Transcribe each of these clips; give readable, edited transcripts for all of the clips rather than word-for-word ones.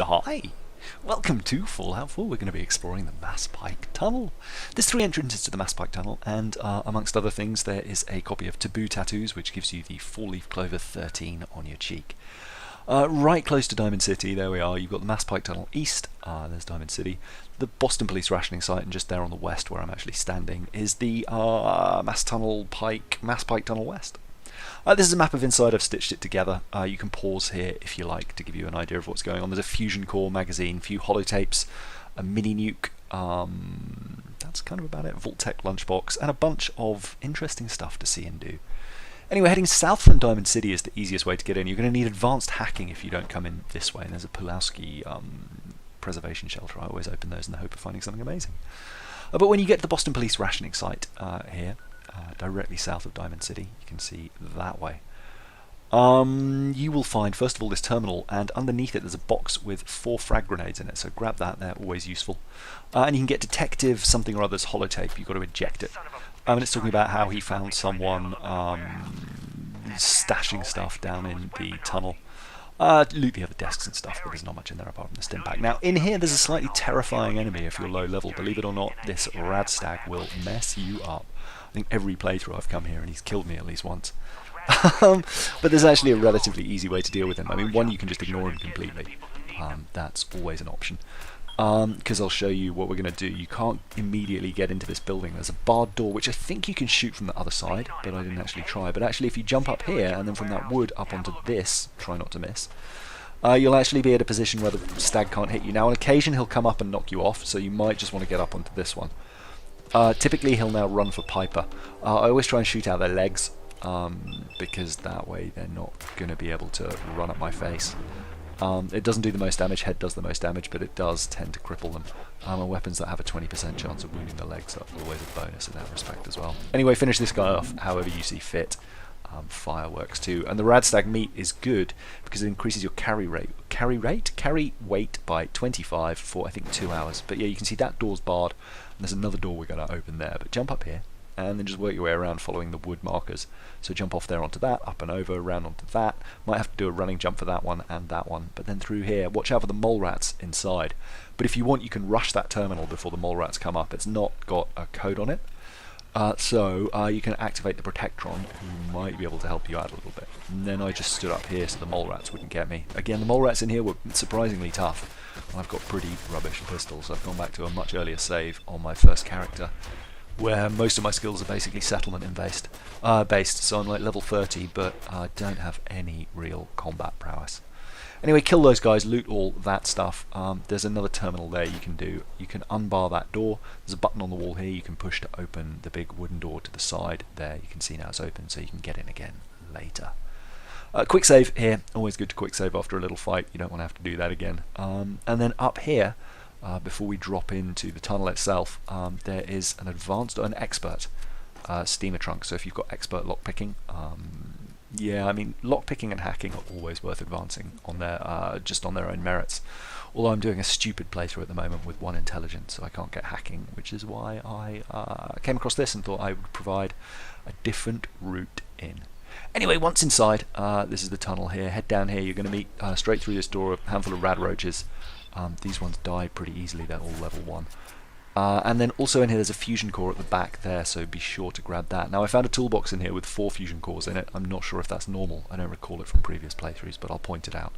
Hi! Welcome to Fallout 4. We're going to be exploring the Mass Pike Tunnel. There's 3 entrances to the Mass Pike Tunnel, and amongst other things there is a copy of Taboo Tattoos, which gives you the 4-leaf clover 13 on your cheek. Right close to Diamond City, there we are, you've got the Mass Pike Tunnel East, there's Diamond City. The Boston Police Rationing Site, and just there on the west where I'm actually standing, is the Mass Pike Tunnel West. This is a map of inside. I've stitched it together. You can pause here if you like to give you an idea of what's going on. There's a fusion core magazine, a few holotapes, a mini nuke. That's kind of about it. Vault-Tec Lunchbox, and a bunch of interesting stuff to see and do. Anyway, heading south from Diamond City is the easiest way to get in. You're going to need advanced hacking if you don't come in this way. And there's a Pulowski preservation shelter. I always open those in the hope of finding something amazing. But when you get to the Boston Police Rationing Site here, directly south of Diamond City, you can see that way. You will find, first of all, this terminal, and underneath it there's a box with 4 frag grenades in it, so grab that, they're always useful. And you can get detective something or other's holotape, you've got to eject it. And it's talking about how he found someone stashing stuff down in the tunnel. Loot the other desks and stuff, but there's not much in there apart from the stim pack. Now, in here there's a slightly terrifying enemy if you're low level. Believe it or not, this Radstag will mess you up. I think every playthrough I've come here and he's killed me at least once. But there's actually a relatively easy way to deal with him. I mean, one, you can just ignore him completely. That's always an option. Because I'll show you what we're going to do. You can't immediately get into this building. There's a barred door, which I think you can shoot from the other side, but I didn't actually try. But actually, if you jump up here, and then from that wood up onto this, try not to miss, you'll actually be at a position where the stag can't hit you. Now, on occasion, he'll come up and knock you off, so you might just want to get up onto this one. Typically, he'll now run for Piper. I always try and shoot out their legs, because that way they're not going to be able to run at my face. It doesn't do the most damage, head does the most damage, but it does tend to cripple them. And weapons that have a 20% chance of wounding the legs are always a bonus in that respect as well. Anyway, finish this guy off however you see fit. Fireworks too. And the Radstag meat is good because it increases your carry weight by 25 for I think 2 hours. But yeah, you can see that door's barred, and there's another door we're going to open there. But jump up here and then just work your way around following the wood markers. So jump off there onto that, up and over, around onto that. Might have to do a running jump for that one and that one. But then through here, watch out for the molerats inside. But if you want, you can rush that terminal before the molerats come up. It's not got a code on it. So you can activate the Protectron, who might be able to help you out a little bit. And then I just stood up here so the molerats wouldn't get me. Again, the molerats in here were surprisingly tough. I've got pretty rubbish pistols. I've gone back to a much earlier save on my first character, where most of my skills are basically settlement based. So I'm like level 30, but I don't have any real combat prowess. Anyway, kill those guys, loot all that stuff. There's another terminal there you can do. You can unbar that door. There's a button on the wall here you can push to open the big wooden door to the side there. You can see now it's open, so you can get in again later. Quick save here. Always good to quick save after a little fight. You don't want to have to do that again. And then up here, before we drop into the tunnel itself, there is an expert steamer trunk. So if you've got expert lockpicking, yeah, I mean, lockpicking and hacking are always worth advancing on their just on their own merits. Although I'm doing a stupid playthrough at the moment with 1 intelligence, so I can't get hacking, which is why I came across this and thought I would provide a different route in. Anyway, once inside, this is the tunnel here. Head down here, you're going to meet straight through this door a handful of rad roaches. These ones die pretty easily, they're all level 1. And then also in here there's a fusion core at the back there, so be sure to grab that. Now I found a toolbox in here with 4 fusion cores in it. I'm not sure if that's normal, I don't recall it from previous playthroughs, but I'll point it out.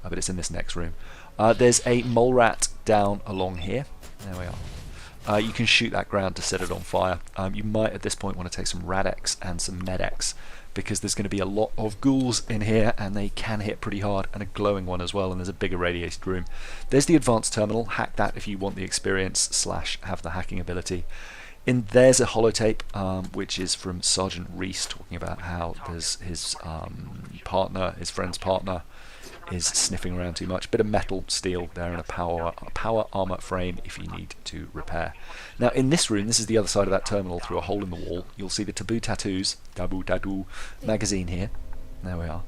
But it's in this next room. There's a molerat down along here. There we are. You can shoot that ground to set it on fire. You might at this point want to take some Radex and some Medex, because there's going to be a lot of ghouls in here and they can hit pretty hard, and a glowing one as well, and there's a bigger radiated room. There's the advanced terminal. Hack that if you want the experience / have the hacking ability. There's a holotape which is from Sergeant Reese, talking about how there's his friend's partner is sniffing around too much. Bit of metal, steel there, and a power armor frame if you need to repair. Now in this room, this is the other side of that terminal through a hole in the wall, you'll see the Taboo Tattoo magazine here. There we are.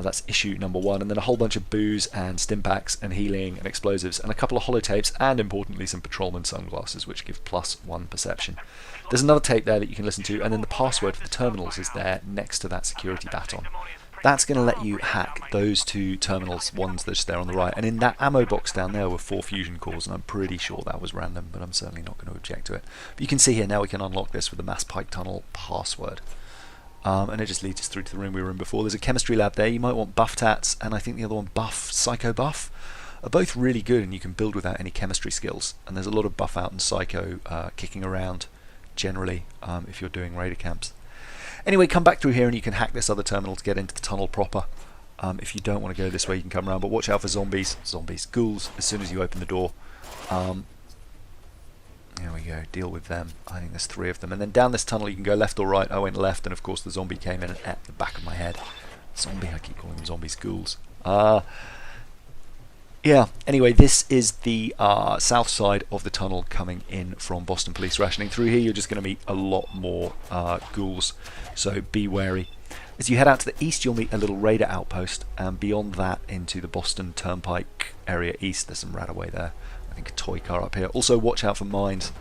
That's issue number 1, and then a whole bunch of booze and stim packs and healing and explosives and a couple of holotapes, and importantly some patrolman sunglasses which give +1 perception. There's another tape there that you can listen to, and then the password for the terminals is there next to that security baton. That's going to let you hack those two terminals, ones that's there on the right. And in that ammo box down there were 4 fusion cores, and I'm pretty sure that was random, but I'm certainly not going to object to it. But you can see here now we can unlock this with the Mass Pike Tunnel password. And it just leads us through to the room we were in before. There's a chemistry lab there. You might want Buff Tats, and I think the other one, Buff, Psycho Buff, are both really good, and you can build without any chemistry skills. And there's a lot of Buff Out and Psycho kicking around, generally, if you're doing raider camps. Anyway, come back through here and you can hack this other terminal to get into the tunnel proper. If you don't want to go this way, you can come around, but watch out for zombies, ghouls, as soon as you open the door. There we go, deal with them. I think there's 3 of them. And then down this tunnel you can go left or right. I went left, and of course the zombie came in and ate the back of my head. Zombie, I keep calling them zombies, ghouls. Yeah, anyway, this is the south side of the tunnel coming in from Boston Police Rationing. Through here you're just going to meet a lot more ghouls, so be wary. As you head out to the east you'll meet a little raider outpost, and beyond that into the Boston Turnpike area east. There's some Radaway there. I think a toy car up here. Also watch out for mines.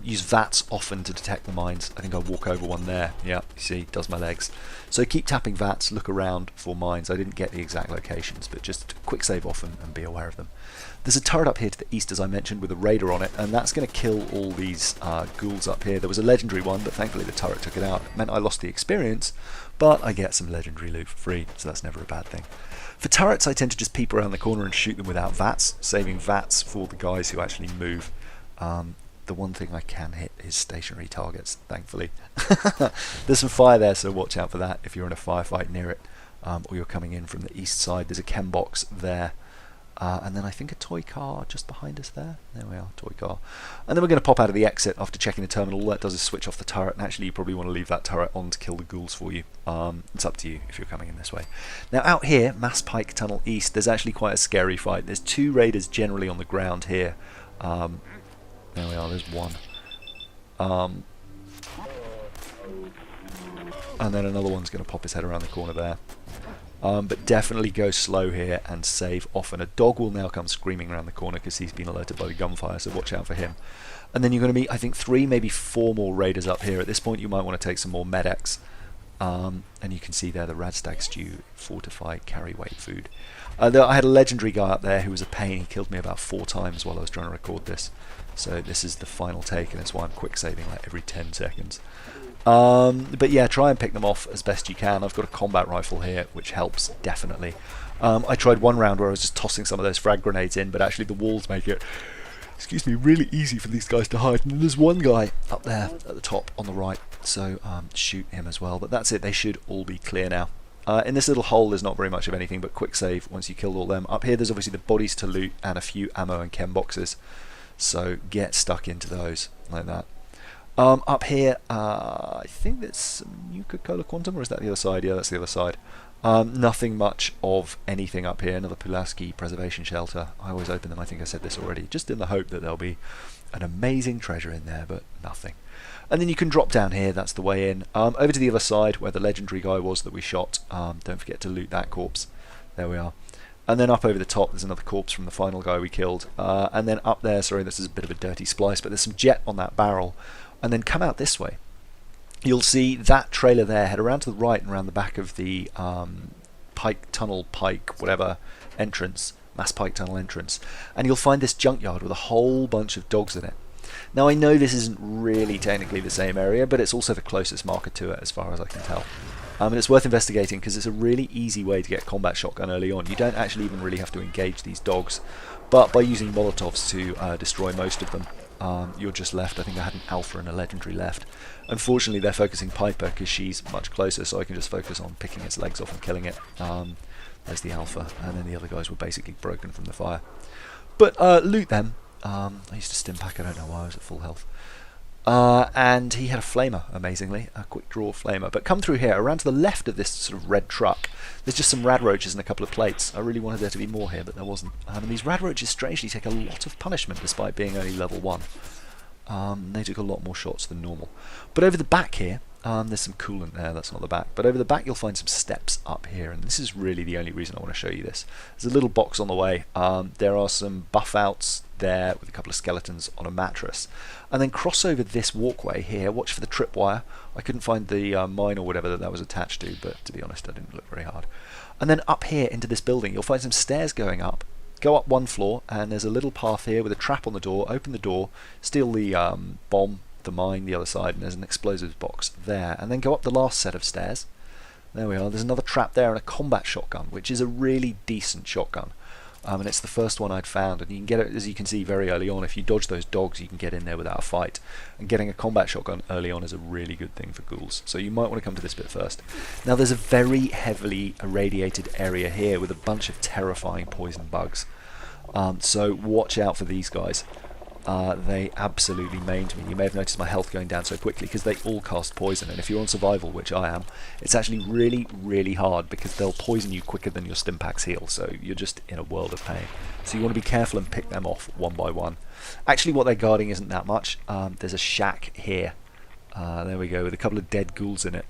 Use VATS often to detect the mines. I think I'll walk over one there. Yeah, you see, does my legs. So keep tapping VATS, look around for mines. I didn't get the exact locations, but just quick save often and be aware of them. There's a turret up here to the east, as I mentioned, with a raider on it, and that's going to kill all these ghouls up here. There was a legendary one, but thankfully the turret took it out. It meant I lost the experience, but I get some legendary loot for free, so that's never a bad thing. For turrets, I tend to just peep around the corner and shoot them without VATS, saving VATS for the guys who actually move. The one thing I can hit is stationary targets, thankfully. There's some fire there, so watch out for that if you're in a firefight near it, or you're coming in from the east side. There's a chem box there, and then I think a toy car just behind us there. There we are, toy car. And then we're going to pop out of the exit after checking the terminal. All that does is switch off the turret, and actually you probably want to leave that turret on to kill the ghouls for you. It's up to you if you're coming in this way. Now out here, Mass Pike Tunnel East, there's actually quite a scary fight. There's 2 raiders generally on the ground here. There we are, there's one. And then another one's going to pop his head around the corner there. But definitely go slow here and save often. A dog will now come screaming around the corner because he's been alerted by the gunfire, so watch out for him. And then you're going to meet, I think, 3, maybe 4 more raiders up here. At this point you might want to take some more medics. And you can see there the Radstag stew, fortify, carry weight food. I had a legendary guy up there who was a pain. He killed me about 4 times while I was trying to record this. So this is the final take, and that's why I'm quick saving like every 10 seconds. But yeah, try and pick them off as best you can. I've got a combat rifle here, which helps, definitely. I tried one round where I was just tossing some of those frag grenades in, but actually the walls make it, excuse me, really easy for these guys to hide. And there's one guy up there at the top on the right, so shoot him as well. But that's it, they should all be clear now. In this little hole there's not very much of anything but quick save once you killed all them. Up here there's obviously the bodies to loot and a few ammo and chem boxes, so get stuck into those like that. Up here I think that's Nuka-Cola Quantum, or is that the other side? Yeah, that's the other side. Nothing much of anything up here. Another Pulaski preservation shelter. I always open them, I think I said this already, just in the hope that there'll be an amazing treasure in there, but nothing. And then you can drop down here, that's the way in. Over to the other side where the legendary guy was that we shot. Don't forget to loot that corpse. There we are. And then up over the top there's another corpse from the final guy we killed. And then up there, sorry, this is a bit of a dirty splice, but there's some jet on that barrel. And then come out this way. You'll see that trailer there, head around to the right and around the back of the Pike Tunnel, whatever, entrance, Mass Pike Tunnel entrance, and you'll find this junkyard with a whole bunch of dogs in it. Now I know this isn't really technically the same area, but it's also the closest marker to it as far as I can tell. And it's worth investigating because it's a really easy way to get combat shotgun early on. You don't actually even really have to engage these dogs, but by using molotovs to destroy most of them, you're just left. I think I had an alpha and a legendary left. Unfortunately they're focusing Piper because she's much closer, so I can just focus on picking its legs off and killing it. There's the alpha, and then the other guys were basically broken from the fire. But loot them. I used to stim pack, I don't know why I was at full health. And he had a flamer, amazingly, a quick draw flamer. But come through here, around to the left of this sort of red truck, there's just some rad roaches and a couple of plates. I really wanted there to be more here, but there wasn't. And these rad roaches strangely take a lot of punishment despite being only level 1. They took a lot more shots than normal. But over the back here, There's some coolant there, that's not the back. But over the back you'll find some steps up here, and this is really the only reason I want to show you this. There's a little box on the way. There are some buff outs there with a couple of skeletons on a mattress. And then cross over this walkway here, watch for the tripwire. I couldn't find the mine or whatever that was attached to, but to be honest I didn't look very hard. And then up here into this building you'll find some stairs going up. Go up one floor and there's a little path here with a trap on the door. Open the door, steal the bomb, the mine the other side, and there's an explosives box there. And then go up the last set of stairs. There we are. There's another trap there and a combat shotgun, which is a really decent shotgun. And it's the first one I'd found, and you can get it, as you can see, very early on. If you dodge those dogs you can get in there without a fight, and getting a combat shotgun early on is a really good thing for ghouls, so you might want to come to this bit first. Now there's a very heavily irradiated area here with a bunch of terrifying poison bugs, so watch out for these guys. They absolutely maimed me. You may have noticed my health going down so quickly because they all cast poison, and if you're on survival, which I am, it's actually really, really hard because they'll poison you quicker than your stimpaks heal, so you're just in a world of pain. So you want to be careful and pick them off one by one. Actually what they're guarding isn't that much. There's a shack here. There we go, with a couple of dead ghouls in it.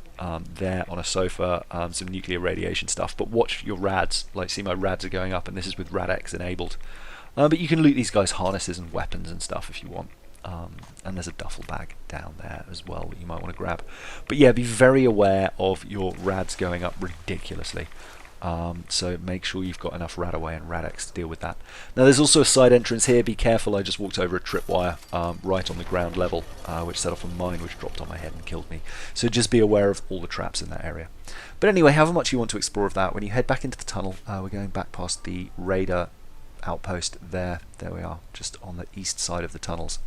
There on a sofa, some nuclear radiation stuff, but watch your rads. Like, see my rads are going up, and this is with Rad-X enabled. But you can loot these guys' harnesses and weapons and stuff if you want. And there's a duffel bag down there as well that you might want to grab. But yeah, be very aware of your rads going up ridiculously. So make sure you've got enough Radaway and Rad-X to deal with that. Now there's also a side entrance here. Be careful, I just walked over a tripwire right on the ground level, which set off a mine which dropped on my head and killed me. So just be aware of all the traps in that area. But anyway, however much you want to explore of that, when you head back into the tunnel, we're going back past the radar outpost there. There we are, just on the east side of the tunnels.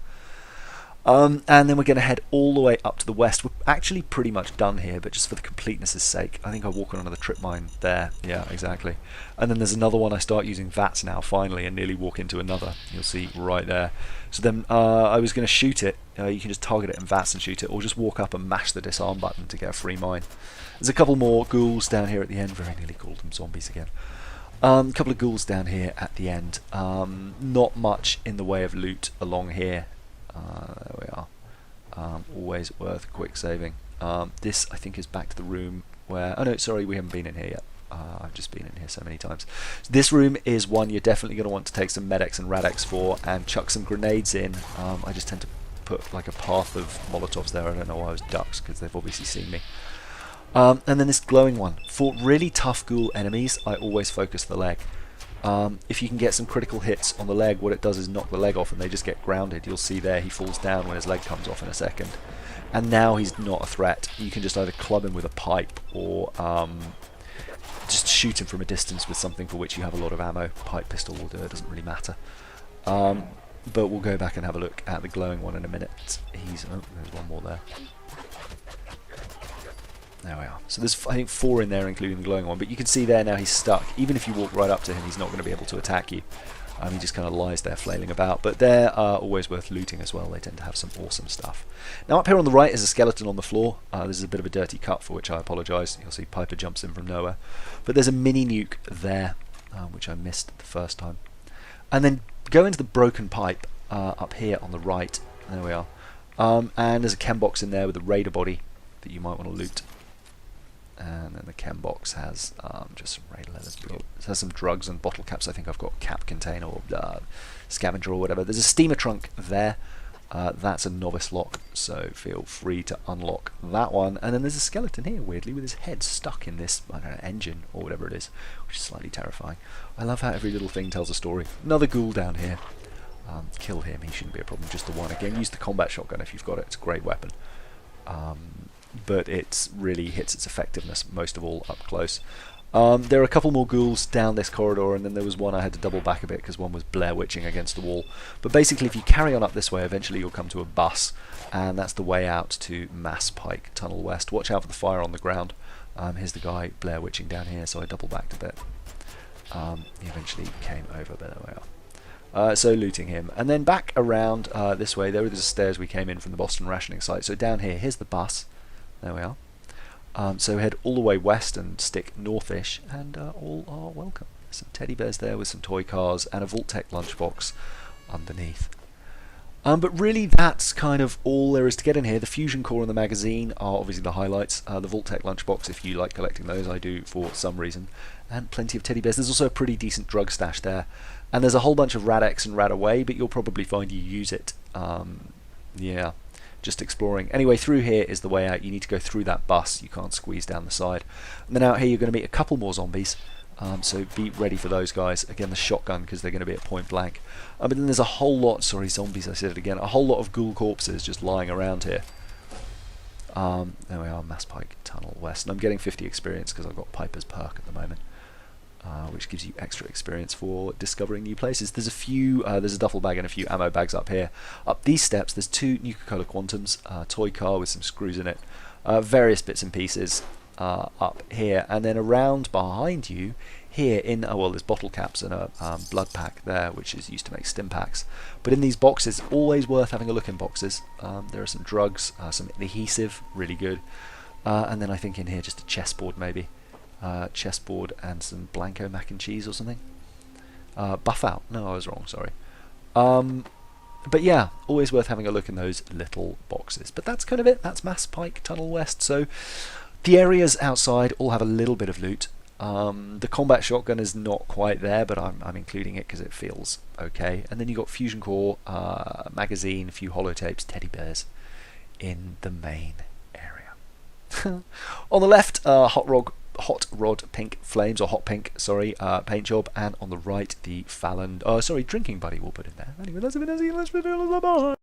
And then we're going to head all the way up to the west. We're actually pretty much done here, but just for the completeness' sake, I think I'll walk on another trip mine there. Yeah, exactly. And then there's another one. I start using VATS now, finally, and nearly walk into another. You'll see right there. So then I was going to shoot it. You can just target it in VATS and shoot it, or just walk up and mash the disarm button to get a free mine. There's a couple more ghouls down here at the end. Very nearly called them zombies again. A couple of ghouls down here at the end. Not much in the way of loot along here. There we are. Always worth quick saving. This, I think, is back to the room where... Oh no, sorry, we haven't been in here yet. I've just been in here so many times. So this room is one you're definitely going to want to take some Med-X and Rad-X for, and chuck some grenades in. I just tend to put like a path of Molotovs there. I don't know why I was ducks, because they've obviously seen me. And then this glowing one. For really tough ghoul enemies, I always focus the leg. If you can get some critical hits on the leg, what it does is knock the leg off and they just get grounded. You'll see there he falls down when his leg comes off in a second. And now he's not a threat. You can just either club him with a pipe or just shoot him from a distance with something for which you have a lot of ammo. Pipe pistol will do it, doesn't really matter. But we'll go back and have a look at the glowing one in a minute. Oh, there's one more there. There we are. So there's, I think, 4 in there, including the glowing one. But you can see there now he's stuck. Even if you walk right up to him, he's not going to be able to attack you. He just kind of lies there flailing about. But they're always worth looting as well. They tend to have some awesome stuff. Now up here on the right is a skeleton on the floor. This is a bit of a dirty cut, for which I apologise. You'll see Piper jumps in from nowhere. But there's a mini nuke there, which I missed the first time. And then go into the broken pipe up here on the right. There we are. And there's a chem box in there with a raider body that you might want to loot. And then the chem box has just some radar letters. It has some drugs and bottle caps. I think I've got cap container or scavenger or whatever. There's a steamer trunk there. That's a novice lock, so feel free to unlock that one. And then there's a skeleton here, weirdly, with his head stuck in this, I don't know, engine or whatever it is, which is slightly terrifying. I love how every little thing tells a story. Another ghoul down here. Kill him, he shouldn't be a problem, just the one. Again, use the combat shotgun if you've got it, it's a great weapon. But it really hits its effectiveness most of all up close. There are a couple more ghouls down this corridor, and then there was one I had to double back a bit because one was Blair Witching against the wall. But basically, if you carry on up this way, eventually you'll come to a bus, and that's the way out to Mass Pike Tunnel West. Watch out for the fire on the ground. Here's the guy Blair Witching down here, so I double backed a bit. He eventually came over, but there we are. So looting him, and then back around this way. There were the stairs we came in from the Boston Rationing Site. So down here, here's the bus. There we are. So head all the way west and stick northish, and all are welcome. There's some teddy bears there with some toy cars and a Vault-Tec Lunchbox underneath. But really, that's kind of all there is to get in here. The fusion core and the magazine are obviously the highlights. The Vault-Tec Lunchbox, if you like collecting those, I do for some reason. And plenty of teddy bears. There's also a pretty decent drug stash there. And there's a whole bunch of Rad-X and Rad-Away, but you'll probably find you use it. Yeah, just exploring. Anyway, through here is the way out. You need to go through that bus. You can't squeeze down the side. And then out here, you're going to meet a couple more zombies. So be ready for those guys. Again, the shotgun, because they're going to be at point blank. But then there's a whole lot, sorry, zombies, I said it again, a whole lot of ghoul corpses just lying around here. There we are, Mass Pike Tunnel West. And I'm getting 50 experience because I've got Piper's Perk at the moment, which gives you extra experience for discovering new places. There's a few, there's a duffel bag and a few ammo bags up here. Up these steps, there's 2 Nuka-Cola Quantums, toy car with some screws in it, various bits and pieces. Up here, and then around behind you here in well, there's bottle caps and a blood pack there, which is used to make stim packs. But in these boxes, always worth having a look in boxes. There are some drugs, some adhesive, really good, and then I think in here just a chessboard maybe, chessboard and some Blanco mac and cheese or something. Buff out. No, I was wrong. Sorry. But yeah, always worth having a look in those little boxes. But that's kind of it. That's Mass Pike Tunnel West. So the areas outside all have a little bit of loot. The combat shotgun is not quite there, but I'm including it because it feels okay. And then you've got fusion core, magazine, a few holotapes, teddy bears in the main area. On the left, hot rod pink flames, or hot pink, sorry, paint job, and on the right the Fallon, drinking buddy we'll put in there. Anyway, that's it. Let's